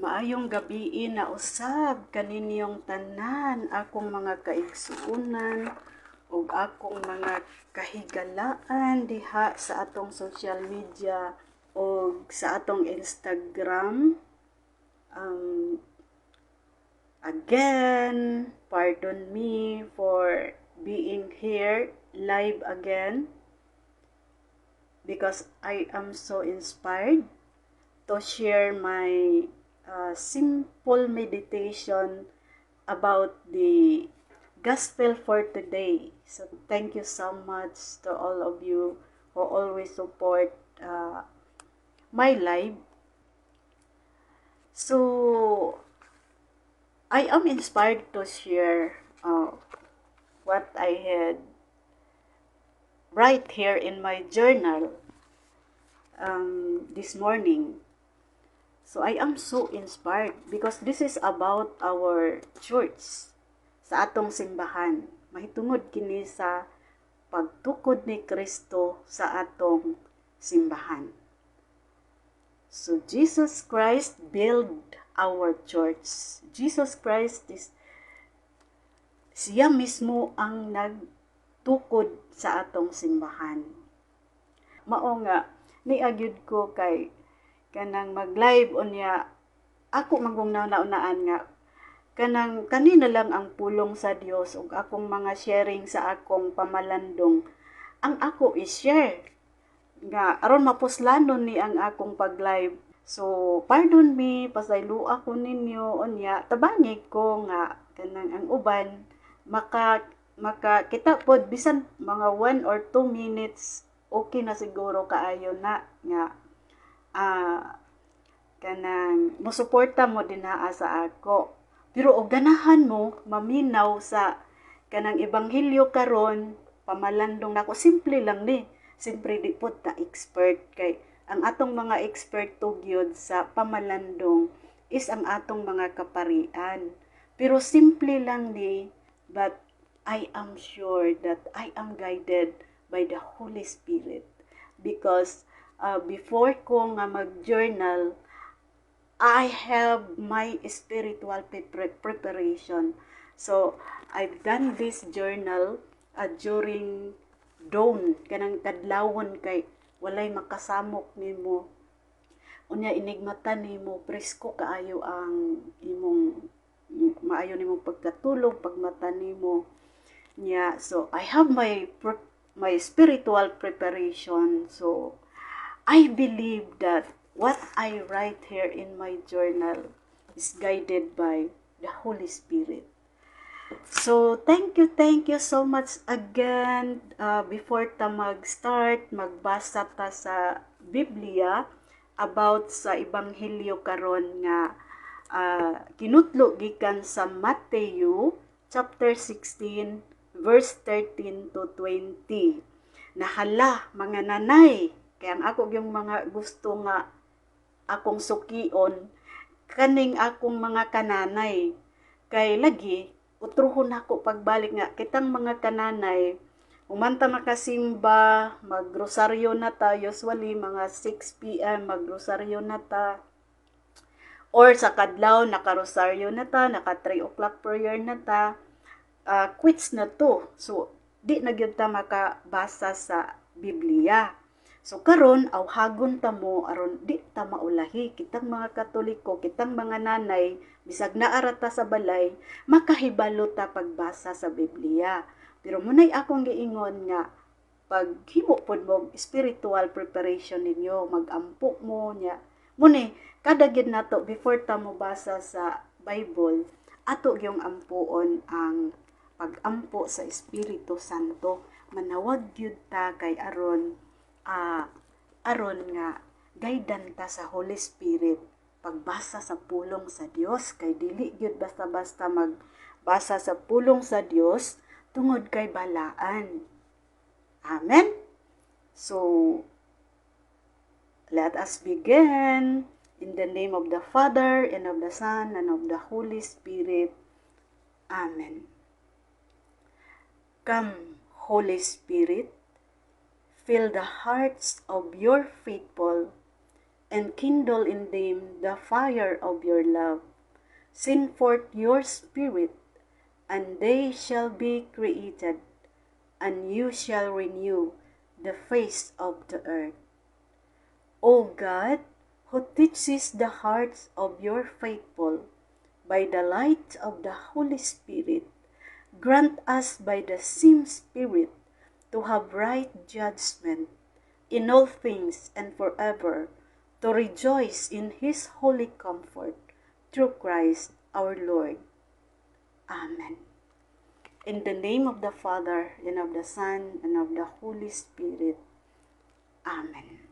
Maayong gabi na usab kaninyong tanan akong mga kaigsuonan ug akong mga kahigalaan diha sa atong social media ug sa atong Instagram. Again, pardon me for being here live again because I am so inspired to share my simple meditation about the gospel for today. So thank you so much to all of you who always support my live. So I am inspired to share what I had right here in my journal this morning. So I am so inspired because this is about our church, sa atong simbahan. Mahitungod kini sa pagtukod ni Kristo sa atong simbahan. So Jesus Christ built our church. Jesus Christ is siya mismo ang nagtukod sa atong simbahan. Mao nga niagyud ko kay kanang mag-live unya ako magong naunaan nga kanina lang ang pulong sa Dios ug akong mga sharing sa akong pamalandong ang ako i-share nga aron mapuslanon ni ang akong pag-live. So pardon me pasaylo ako ninyo unya tabangi ko nga kanang ang uban maka kita pod bisan mga 1 or 2 minutes okay na siguro kaayo na nga kanang mosuporta mo dinhaa sa ako. Pero og ganahan mo maminaw sa kanang ebanghelyo karon pamalandong nako simple lang ni. Siyempre di pod ta expert kay ang atong mga expert to gyud sa pamalandong is ang atong mga kaparian. Pero simple lang ni, but I am sure that I am guided by the Holy Spirit because before ko nga mag-journal, I have my spiritual preparation. So, I've done this journal during dawn, kanang kadlawon kay walay makasamok nimo. Unya inigmata nimo, presko kaayo ang imong maayo nimo pagkatulog, pagmata nimo. Yeah, so I have my spiritual preparation. So I believe that what I write here in my journal is guided by the Holy Spirit. So thank you so much again. Before ta mag-start, magbasa ta sa Biblia about sa Ebanghelyo karon nga kinutlo gikan sa Mateo chapter 16 verse 13 to 20. Nahala mga nanay, kaya ang ako yung mga gusto nga akong sukion kaning akong mga kananay kay lagi utruhon ako pagbalik nga kitang mga kananay umanta makasimba magrosaryo na ta usually mga 6 PM magrosaryo na ta or sa kadlaw nakarosaryo na ta naka 3 o'clock prayer na ta quits na to so di na gyud ta makabasa sa Biblia. So karon awhagon ta mo aron di ta maulahi kitang mga Katoliko, kitang mga nanay bisag naara ta sa balay makahibalo ta pagbasa sa Biblia. Pero munay akong giingon nga paghimo pod mo spiritual preparation ninyo, magampo mo nya. Muni kada gid nato before ta mo basa sa Bible, ato gyung ampuon ang pag-ampo sa Espiritu Santo. Manawag gyud ta kay aron nga gaydan ta sa Holy Spirit pagbasa sa pulong sa Dios kay dili gyud basta-basta magbasa sa pulong sa Dios tungod kay balaan. Amen. So let us begin in the name of the Father and of the Son and of the Holy Spirit. Amen. Come, Holy Spirit, fill the hearts of your faithful and kindle in them the fire of your love. Send forth your Spirit, and they shall be created, and you shall renew the face of the earth. O God, who teaches the hearts of your faithful by the light of the Holy Spirit, grant us by the same Spirit to have right judgment in all things and forever, to rejoice in His holy comfort, through Christ our Lord. Amen. In the name of the Father, and of the Son, and of the Holy Spirit. Amen.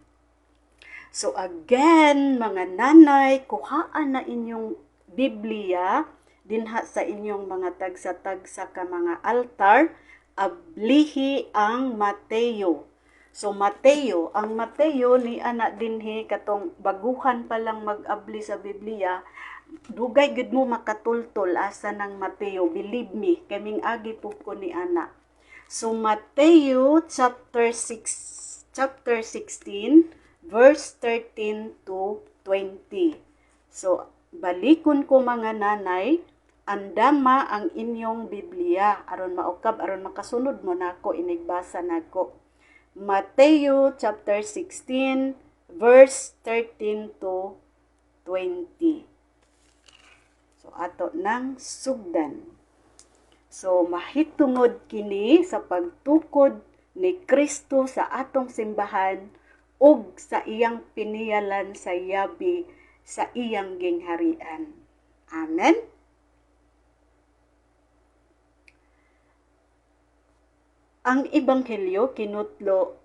So again, mga nanay, kuhaan na inyong Biblia dinha sa inyong mga tagsa-tagsa ka mga altar, ablihi ang Mateo. So Mateo, ang Mateo ni ana dinhi katong baguhan pa lang mag-abli sa Biblia, dugay gid mo makatultol asa ng Mateo, believe me, kaming agi pud ko ni ana. So Mateo chapter 16 verse 13 to 20. So balikon ko mga nanay, andama ang inyong Biblia aron maukab aron makasunod mo nako inigbasa nako. Mateo chapter 16 verse 13 to 20. So ato nang sugdan. So mahitungod kini sa pagtukod ni Kristo sa atong simbahan ug sa iyang piniyalan sa yabi sa iyang gingharian. Amen. Ang ebanghelyo kinutlo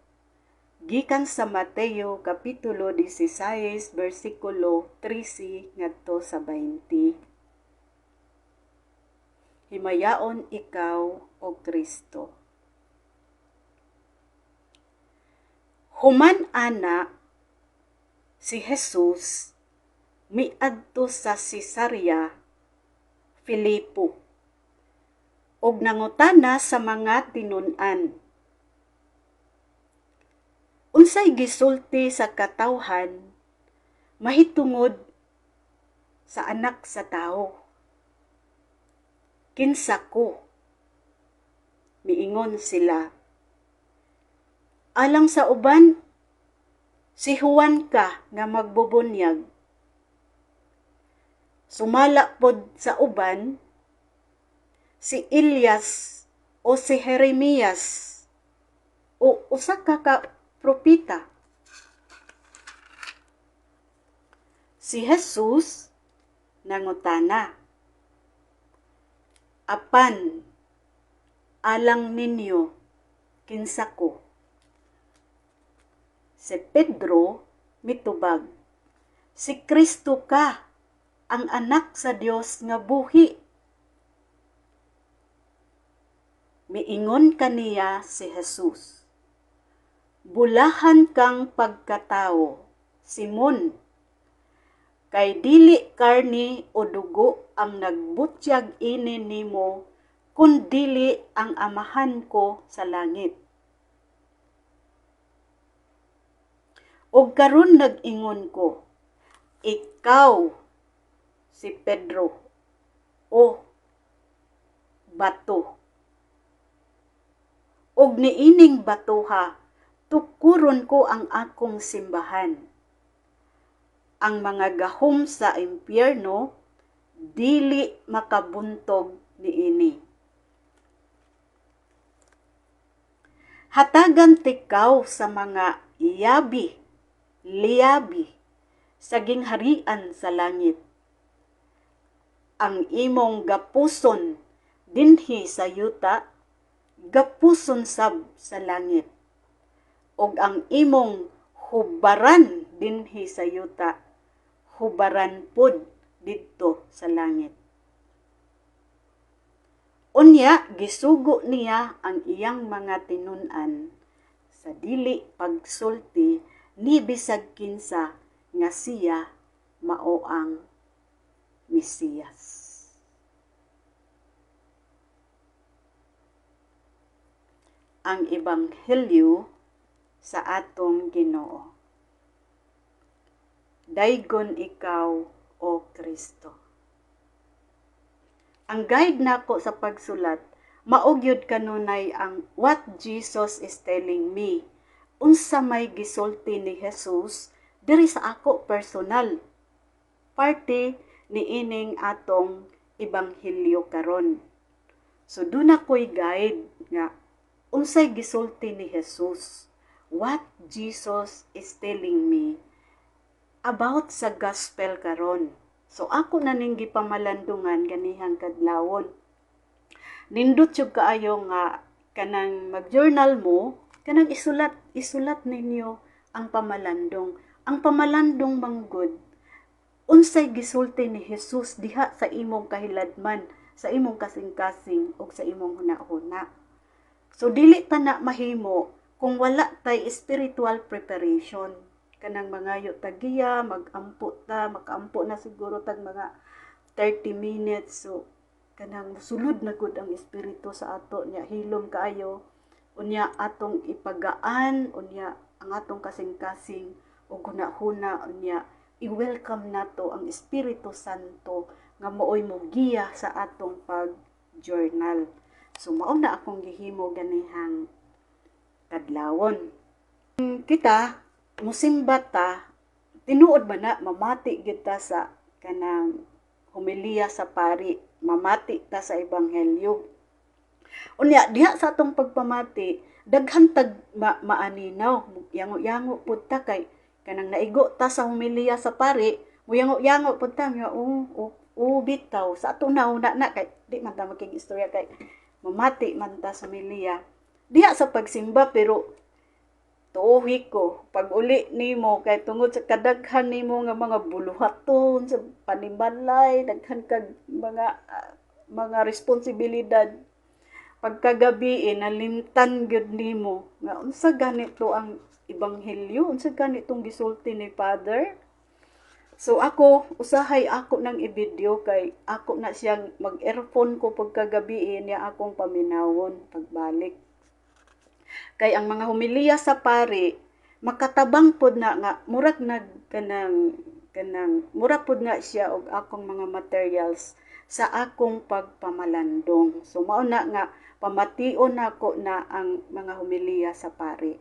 gikan sa Mateo kapitulo 16 bersikulo 13 ngadto sa 20. Himayaon ikaw o Kristo. Human ana si Jesus miadto sa Cesarea Filipo og nangutana sa mga tinun-an. Unsay gisulti sa katawhan mahitungod sa anak sa tao? Kinsa ko? Miingon sila. Alang sa uban, si Juan ka nga magbubunyag. Sumala pod sa uban, si Elias o si Jeremias o usa ka propeta. Si Jesus nangutana, apan alang ninyo kinsa ko? Si Pedro mitubag, si Kristo ka, ang anak sa Dios nga buhi. Miingon kaniya si Jesus, bulahan kang pagkatao, Simon, kay dili karni o dugo ang nagbutyag ini nimo, kundili ang amahan ko sa langit. Og karon nag-ingon ko, ikaw si Pedro o bato. Og niining batuha, tukuron ko ang akong simbahan. Ang mga gahom sa impyerno, dili makabuntog niini. Hatagan tikaw sa mga liyabi sa gingharian sa langit. Ang imong gapuson dinhi sa yuta, gapuson sab sa langit. Og ang imong hubaran dinhi sa yuta, hubaran pod didto sa langit. Unya, gisugo niya ang iyang mga tinun-an sa dili pagsulti ni bisag kinsa nga siya mao ang Mesiyas. Ang ebanghelyo sa atong Ginoo. daygon ikaw o Kristo. Ang guide nako sa pagsulat, maugyod kanunay ang what Jesus is telling me. Unsa may gisulti ni Jesus diri sa ako personal. Parte ni ining atong ebanghelyo karon. So doon ako'y guide nga unsay gisulti ni Jesus. What Jesus is telling me about sa gospel karon. So ako na ning gipamalandungan ganihang kadlawon. Nindot jud kaayo nga kanang mag-journal mo, kanang isulat ninyo ang pamalandong. Ang pamalandong manggod unsay gisulti ni Jesus diha sa imong kahiladman, sa imong kasing-kasing ug sa imong hunahuna. So dili ta na mahimo kung wala tay spiritual preparation. Kanang mangayo tagiya, makampo na siguro tag mga 30 minutes. So kanang sulod na gud ang espiritu sa ato nya, hilom kaayo unya atong ipagaan, unya ang atong kasing-kasing ug hunahuna, unya i-welcome nato ang Espiritu Santo nga mooy mogiya sa atong pag-journal. So mao na akong gihimo ganihang kadlawon. Kita musimba ta, tinuod ba na mamati gyud ta sa kanang homilya sa pari, mamati ta sa ebanghelyo. Unya diha sa atong pagpamati, daghan tag maaninaw, yango-yango pud ta kay kanang naigo ta sa homilya sa pari, muyango-yango pud ta nga bitaw sa ato nauna na kay di man ta maging istorya kay mamati man ta sa homilya. Diha sa pagsimba pero tuohi ko pag uli nimo kay tungod sa kadaghan nimo nga mga buluhaton sa panimalay, daghan kag mga responsibilidad, pagkagabi nalimtan gyud nimo nga unsa ganito ang ebanghelyo, unsa ganitong gisulti ni Father. So ako usahay ako nang i-video kay ako na siyang mag-earphone ko pagkagabi niya akong paminawon pagbalik. Kay ang mga homilya sa pari makatabang pod na nga murag kanang mura pod na siya og akong mga materials sa akong pagpamalandong. So mao na nga pamation nako na ang mga homilya sa pari.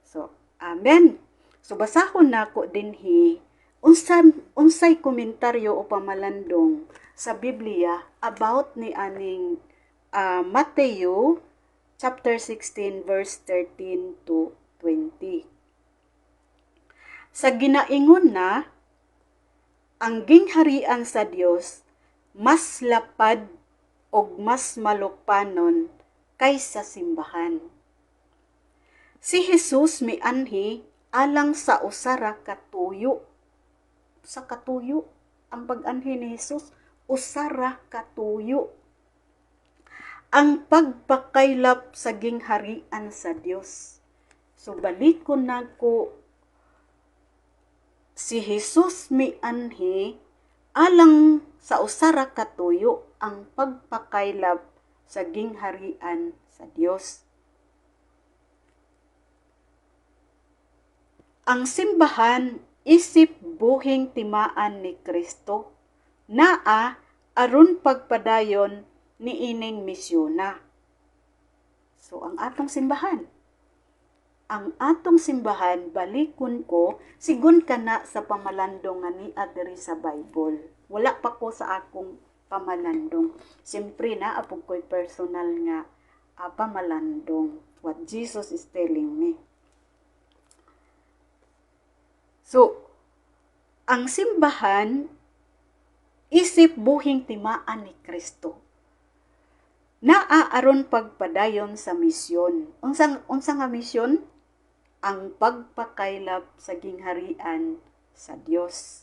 So amen. So basahon nako dinhi unsay komentaryo o pamalandong sa Biblia about ni aning Mateo chapter 16 verse 13 to 20. Sa ginaingon na, ang gingharian sa Dios mas lapad og mas malukpanon kaysa simbahan. Si Jesus mianhi alang sa usara katuyo. Sa katuyo, ang pag-anhi ni Jesus, usara katuyo. Ang pagpakaylap sa gingharian sa Dios. So balikon nako, si Jesus mianhi alang sa usara katuyo ang pagpakaylap sa gingharian sa Dios. Ang simbahan isip buhing timaan ni Kristo naa aron pagpadayon ni ining misyona. So ang atong simbahan balikon ko sigon kana sa pamalandong nga niya diri sa Bible. Wala pa ko sa akong pamalandong. Siyempre na apog ko'y personal nga pamalandong. What Jesus is telling me. So, ang simbahan isip buhing timaan ni Kristo. Naa aron pagpadayon sa misyon. Unsa nga misyon? Ang pagpakaylap sa gingharian sa Dios.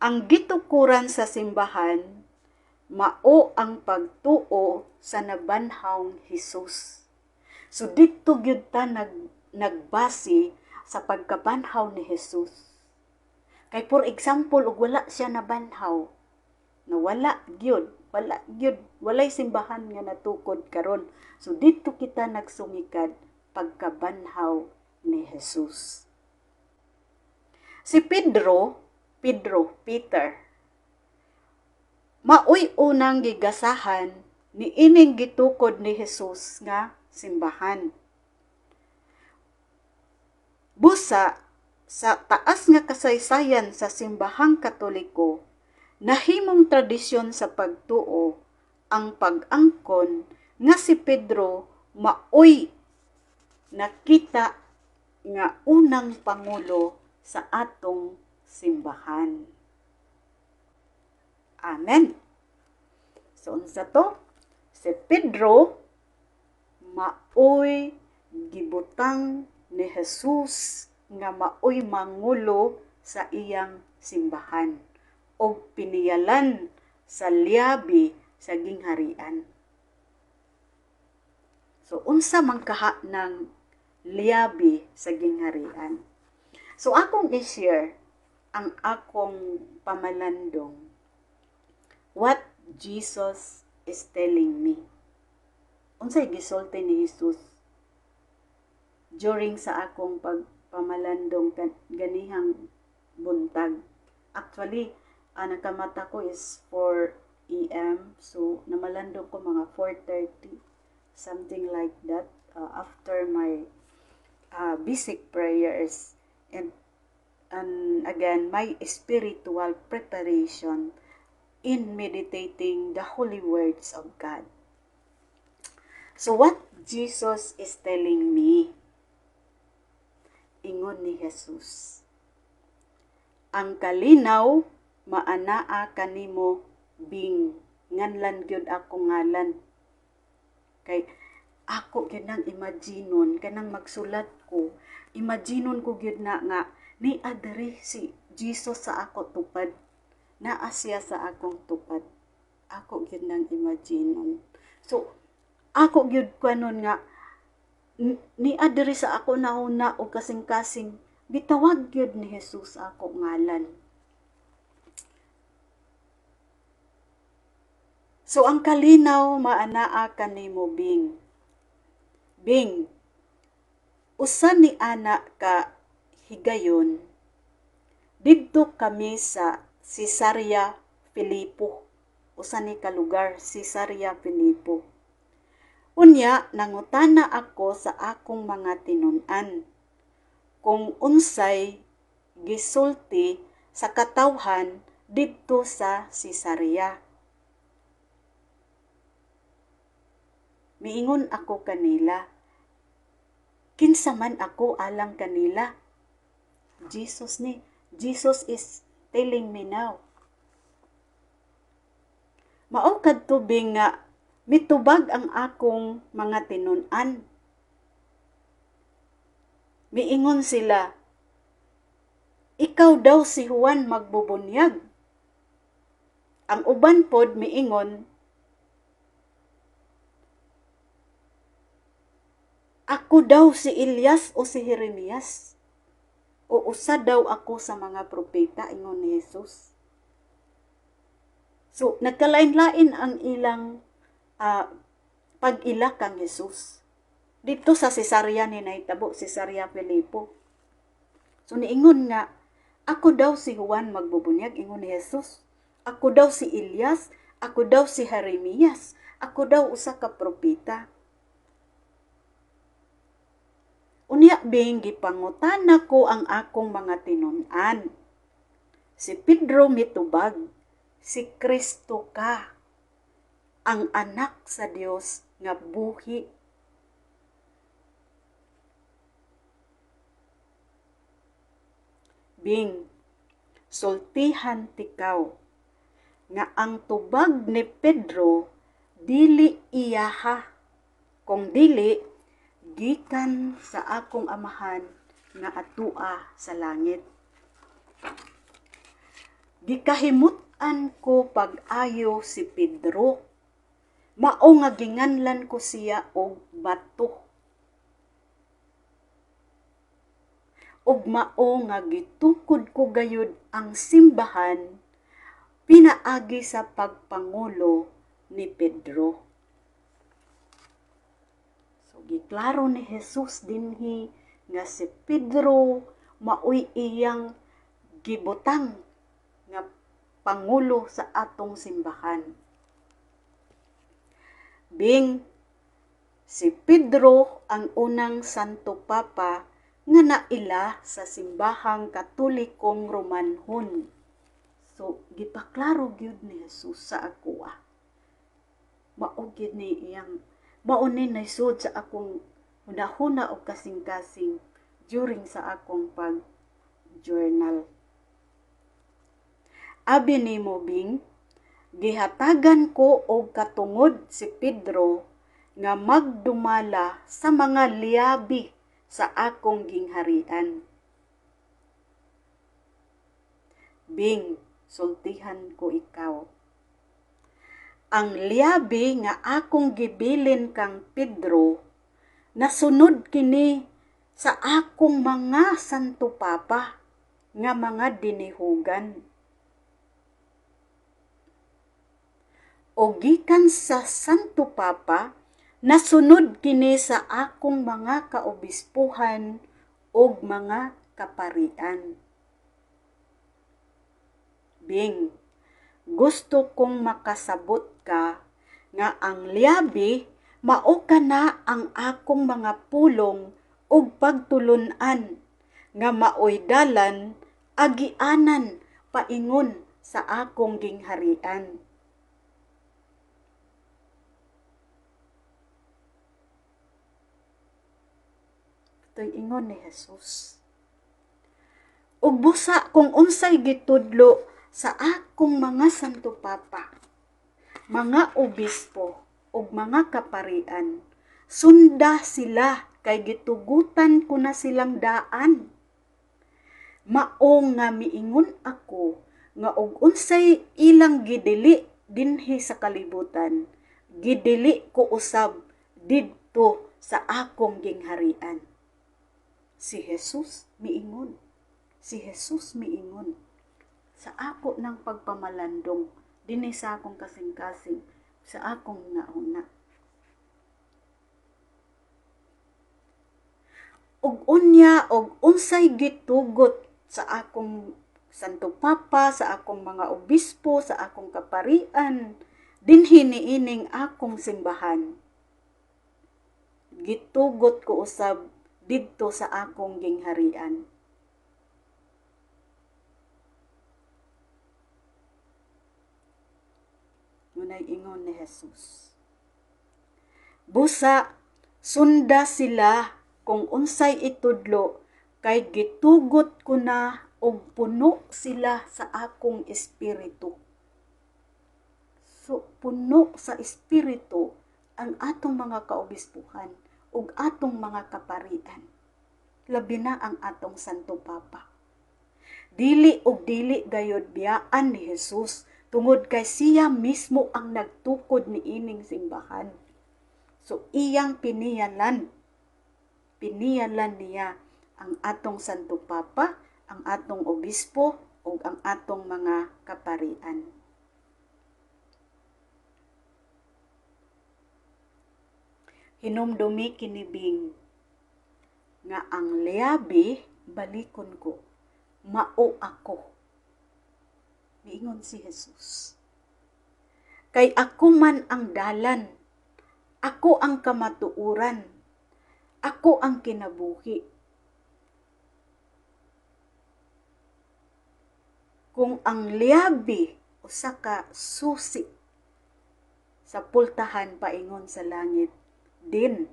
Ang gitukuran sa simbahan mao ang pagtuo sa nabanhawng Hesus. So dito gyud ta nagbase sa pagkabanhaw ni Jesus. Kay for example, ug wala siya nabanhaw, wala gyud, walay simbahan nga natukod karon. So dito kita nagsumikad pagkabanhaw ni Jesus. Si Peter, maoy unang gigasahan ni ining gitukod ni Jesus nga simbahan. Busa, sa taas nga kasaysayan sa simbahang Katoliko, nahimong tradisyon sa pagtuo ang pag-angkon nga si Pedro maoy nakita nga unang pangulo sa atong simbahan. Amen. So, unsa to? Si Pedro maoy gibutang ni Jesus nga maoy mangulo sa iyang simbahan o piniyalan sa liabi sa gingharian. So, unsa man kaha ng liabi sa gingharian? So, akong i-share ang akong pamalandong. What Jesus is telling me. Unsay gisulti ni Jesus during sa akong pagpamalandong ganihang buntag. Actually, nakamata ko is 4 a.m. So, namalandong ko mga 4:30. Something like that. After my basic prayers. And again, my spiritual preparation in meditating the holy words of God. So what Jesus is telling me, ingon ni Jesus, ang kalinaw maanaa kanimo bing nganlan gyud ako ngalan. Kay ako gyud nang imaginon kanang magsulat ko, imaginon ko gyud na nga ni adiri si Jesus sa ako tupad. Naa siya sa akong tupad. Ako gyud nang imaginon. So, ako gyud kanon nga ni adiri sa ako nauna o kasing-kasing bitawag gyud ni Jesus ako ngalan. So, ang kalinaw maanaa kanimo bing. Bing, usa ni ana ka higayon didto kami sa Cesarea Philippo. Usa ni ka lugar, Cesarea Philippo. Unya, nangutana ako sa akong mga tinun-an kung unsay gisulti sa katawhan didto sa Cesarea. Miingon ako kanila, kinsa man ako alang kanila. Jesus is telling me now. Mao kadto bing nga mitubag ang akong mga tinun-an. Miingon sila, ikaw daw si Juan magbubunyag. Ang uban pod miingon, ako daw si Elias o si Jeremias. O usa daw ako sa mga propeta, ingon ni Jesus. So, nagkalain-lain ang ilang pag-ila kang Jesus. Dito sa Cesarea ni nahitabo, Cesarea Philippo. So, niingon nga, ako daw si Juan magbubunyag, ingon ni Jesus. Ako daw si Elias, ako daw si Jeremias, ako daw usa ka propeta. Unya bing gipangutana ko ang akong mga tinun-an. Si Pedro mitubag, si Kristo ka, ang anak sa Dios nga buhi. Bing, sultihan tikaw, nga ang tubag ni Pedro dili iyaha, kung dili gikan sa akong amahan nga atua sa langit. Gikahimut-an ko pag-ayo si Pedro. Mao nga ginganlan ko siya og bato. Ug mao nga gitukod ko gayud ang simbahan pinaagi sa pagpangulo ni Pedro. Giklaro ni Jesus dinhi nga si Pedro maoy iyang gibutang nga pangulo sa atong simbahan. Bing, si Pedro ang unang Santo Papa nga naila sa simbahang Katolikong Romanhon. So, gipaklaro gyud ni Jesus sa ako Mao gyud ni iyang maunin na isod sa akong hunahuna o kasing-kasing during sa akong pag-journal. Abi nimo Bing, gihatagan ko og katungod si Pedro nga magdumala sa mga liabi sa akong gingharian. Bing, sultihan ko ikaw. Ang liabi nga akong gibilin kang Pedro, nasunod kini sa akong mga Santo Papa nga mga dinihugan. O gikan sa Santo Papa, nasunod kini sa akong mga kaobispuhan ug mga kaparian. Bing, gusto kong makasabot ka nga ang liabi mao kana ang akong mga pulong ug pagtulunan nga maoy dalan agianan paingon sa akong gingharian. Ito'y ingon ni Jesus. Ug busa kung unsay gitudlo sa akong mga Santo Papa, mga obispo ug mga kaparian, sunda sila kay gitugutan ko na silang daan. Mao nga miingon ako nga og unsay ilang gidili dinhi sa kalibutan, gidili ko usab didto sa akong gingharian. Si Jesus miingon sa ako ng pagpamalandong dinhi sa akong kasing-kasing sa akong nauna. Ug unya og unsay gitugot sa akong Santo Papa, sa akong mga obispo, sa akong kaparian dinhi niining akong simbahan, gitugot ko usab didto sa akong gingharian. Ngunay ingon ni Jesus. Busa, sunda sila kung unsay itudlo, kay gitugot ko na og puno sila sa akong espiritu. So, puno sa espiritu ang atong mga kaobispuhan ug atong mga kaparian. Labi na ang atong Santo Papa. Dili gayod biyaan ni Jesus tungod kay siya mismo ang nagtukod ni ining simbahan. So iyang piniyalan niya ang atong Santo Papa, ang atong obispo ug ang atong mga kaparian. Hinumdumi kini Bing nga ang liabi balikon ko, mao ako. Miingon si Jesus. Kay ako man ang dalan, ako ang kamatuuran, ako ang kinabuhi. Kung ang liabi usa ka susi sa pultahan paingon sa langit, din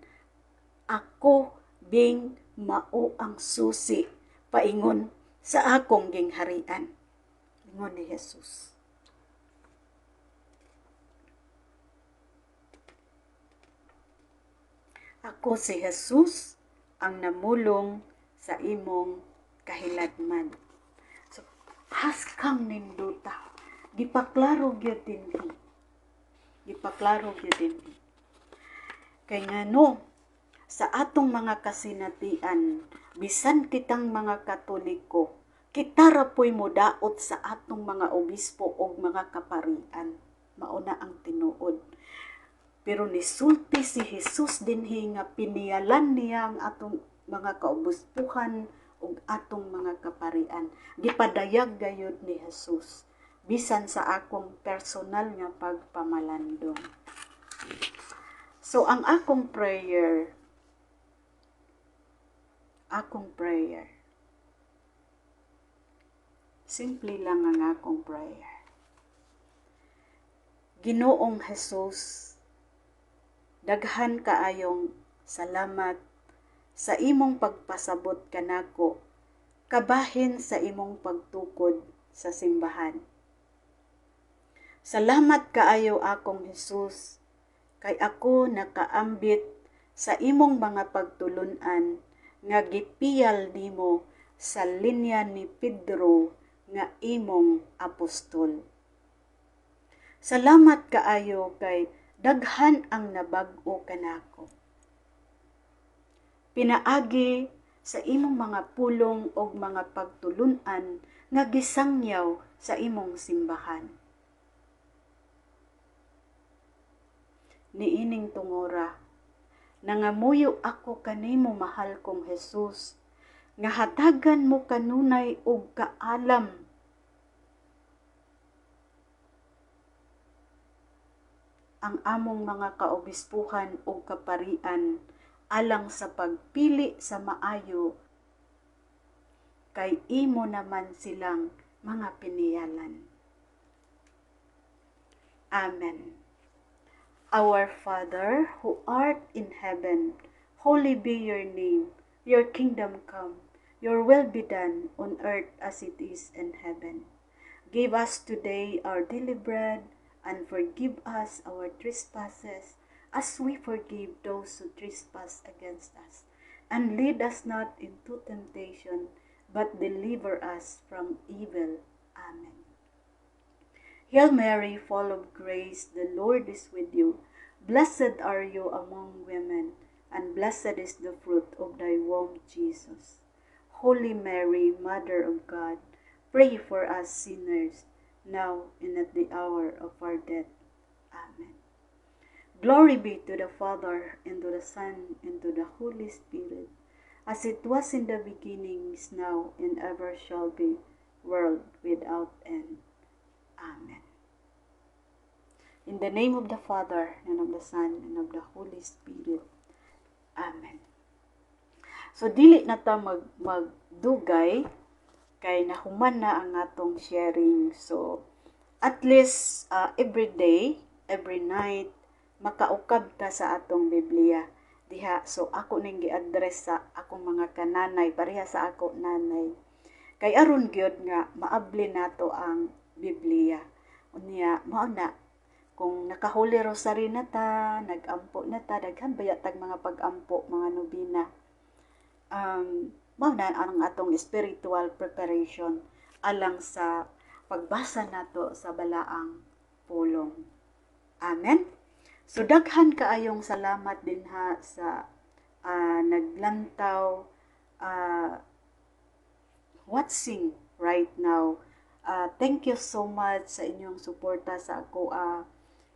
ako Bing mao ang susi paingon sa akong gingharian. Ingon ni Jesus. Ako si Jesus ang namulong sa imong kahiladman. So, haskang ninduta. Gipaklaro gyud dinhi. Kay ngano, sa atong mga kasinatian, bisan kitang mga Katoliko, kita ra po'y modaot sa atong mga obispo o mga kaparian. Mauna ang tinuod. Pero nisulti si Jesus dinhi nga piniyalan niya ang atong mga kaobispuhan o ug atong mga kaparian. Gipadayag gayud ni Jesus bisan sa akong personal nga pagpamalandong. So ang akong prayer, simple lang ang akong prayer. Ginoong Jesus, daghan kaayong salamat sa imong pagpasabot kanako kabahin sa imong pagtukod sa simbahan. Salamat kaayo akong Jesus, kay ako nakaambit sa imong mga pagtulun-an nga gipiyal nimo sa linya ni Pedro nga imong apostol. Salamat kaayo kay daghan ang nabag-o kanako. Pinaagi sa imong mga pulong o mga pagtulun-an nga gisangyaw sa imong simbahan. Niining tungora, nangamuyo ako kanimo mahal kong Jesus, nga hatagan mo kanunay og kaalam ang among mga kaobispuhan o kaparian alang sa pagpili sa maayo, kay imo naman silang mga piniyalan. Amen. Our Father, who art in heaven, holy be your name. Your kingdom come. Your will be done on earth as it is in heaven. Give us today our daily bread, and forgive us our trespasses, as we forgive those who trespass against us. And lead us not into temptation, but deliver us from evil. Amen. Hail Mary, full of grace, the Lord is with you. Blessed are you among women, and blessed is the fruit of thy womb, Jesus. Holy Mary, Mother of God, pray for us sinners, now and at the hour of our death. Amen. Glory be to the Father, and to the Son, and to the Holy Spirit, as it was in the beginning, is now, and ever shall be, world without end. Amen. In the name of the Father, and of the Son, and of the Holy Spirit. Amen. So, dili na ta magdugay, kay nahuman na ang atong sharing. So, at least every day, every night, makaukab ta sa atong Biblia diha. So, ako ning gi-address sa akong mga kananay, pareha sa ako nanay. Kay aron gyud nga maabli nato ang Biblia. Unya, mao na, kung nakahuli rosary na ta, nag-ampo na ta, daghan bayatag mga pag-ampo, mga nobina. Mao na ang atong spiritual preparation alang sa pagbasa nato sa balaang pulong. Amen. So daghan kaayong salamat din ha sa naglantaw, watching right now. Thank you so much sa inyong suporta sa ako